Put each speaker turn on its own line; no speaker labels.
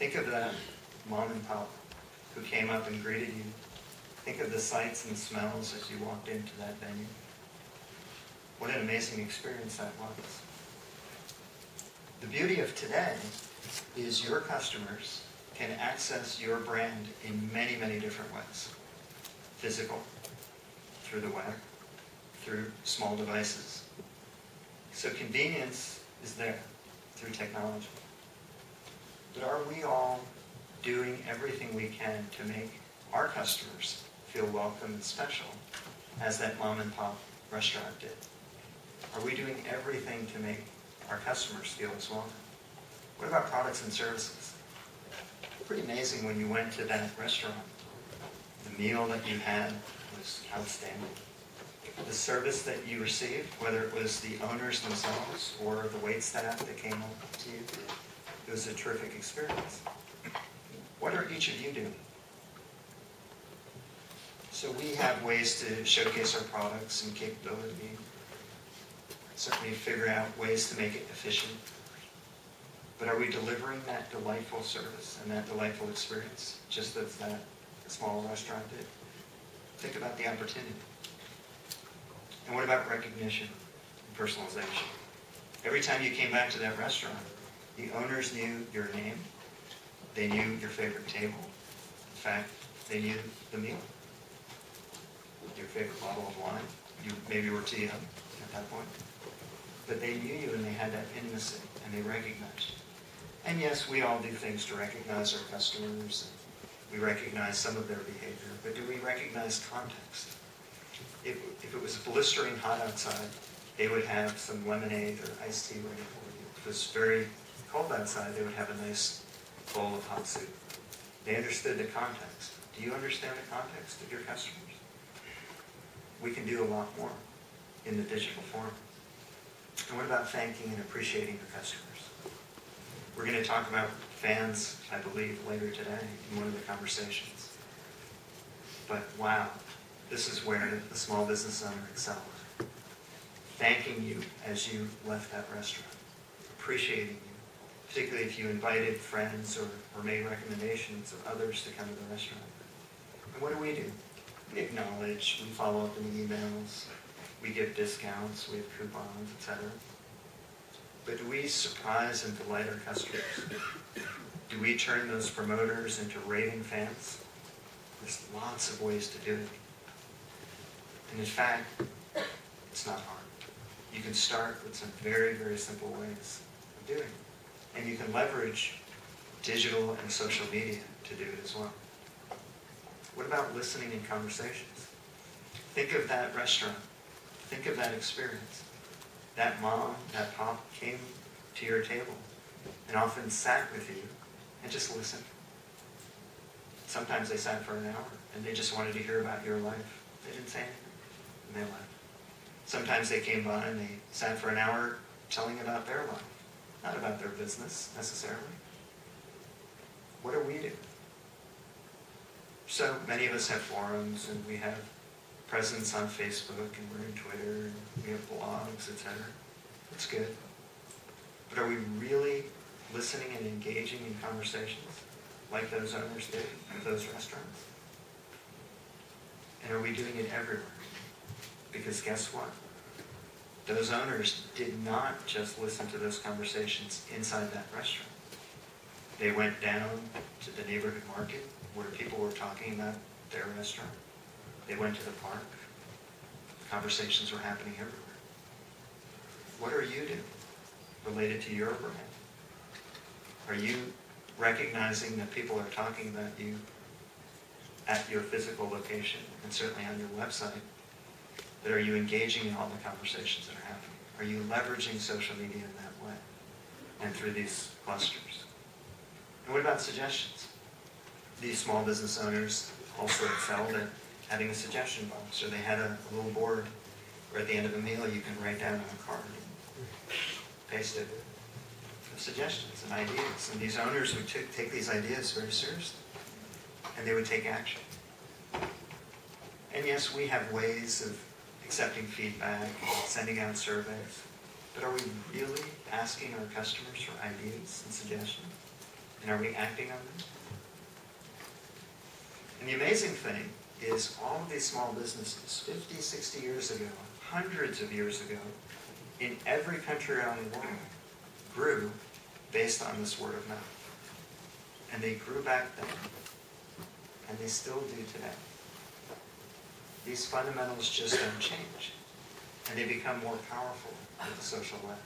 Think of that mom and pop who came up and greeted you. Think of the sights and smells as you walked into that venue. What an amazing experience that was. The beauty of today is your customers can access your brand in many, many different ways. Physical, through the web, through small devices. So convenience is there through technology. But are we all doing everything we can to make our customers feel welcome and special as that mom and pop restaurant did? Are we doing everything to make our customers feel as welcome? What about products and services? Pretty amazing when you went to that restaurant. The meal that you had was outstanding. The service that you received, whether it was the owners themselves or the wait staff that came up to you, it was a terrific experience. What are each of you doing? So we have ways to showcase our products and capability. Certainly figure out ways to make it efficient. But are we delivering that delightful service and that delightful experience, just as that small restaurant did? Think about the opportunity. And what about recognition and personalization? Every time you came back to that restaurant, the owners knew your name. They knew your favorite table. In fact, they knew the meal. Your favorite bottle of wine. You maybe were too young at that point. But they knew you and they had that intimacy and they recognized you. And yes, we all do things to recognize our customers. We recognize some of their behavior. But do we recognize context? If it was blistering hot outside, they would have some lemonade or iced tea ready for you. If it was very cold outside, they would have a nice bowl of hot soup. They understood the context. Do you understand the context of your customers? We can do a lot more in the digital form. And what about thanking and appreciating your customers? We're going to talk about fans, I believe, later today in one of the conversations. But wow, this is where the small business owner excels. Thanking you as you left that restaurant. Appreciating you. Particularly if you invited friends or made recommendations of others to come to the restaurant. And what do? We acknowledge, we follow up in emails, we give discounts, we have coupons, etc. But do we surprise and delight our customers? Do we turn those promoters into raving fans? There's lots of ways to do it. And in fact, it's not hard. You can start with some very, very simple ways of doing it. And you can leverage digital and social media to do it as well. What about listening in conversations? Think of that restaurant. Think of that experience. That mom, that pop came to your table and often sat with you and just listened. Sometimes they sat for an hour and they just wanted to hear about your life. They didn't say anything and they left. Sometimes they came by and they sat for an hour telling about their life, not about their business necessarily. What do we do? So many of us have forums and we have presence on Facebook and we're in Twitter and we have blogs, etc. That's good. But are we really listening and engaging in conversations like those owners did at those restaurants? And are we doing it everywhere? Because guess what? Those owners did not just listen to those conversations inside that restaurant. They went down to the neighborhood market where people were talking about their restaurant. They went to the park. Conversations were happening everywhere. What are you doing related to your brand? Are you recognizing that people are talking about you at your physical location and certainly on your website? But are you engaging in all the conversations that are happening? Are you leveraging social media in that way and through these clusters? And what about suggestions? These small business owners also excelled at having a suggestion box, or they had a little board where at the end of a meal you can write down on a card and paste it suggestions and ideas. And these owners would take these ideas very seriously, and they would take action. And yes, we have ways of accepting feedback and sending out surveys, but are we really asking our customers for ideas and suggestions? And are we acting on them? And the amazing thing is all of these small businesses, 50, 60 years ago, hundreds of years ago, in every country around the world, grew based on this word of mouth. And they grew back then, and they still do today. These fundamentals just don't change, and they become more powerful with the social web.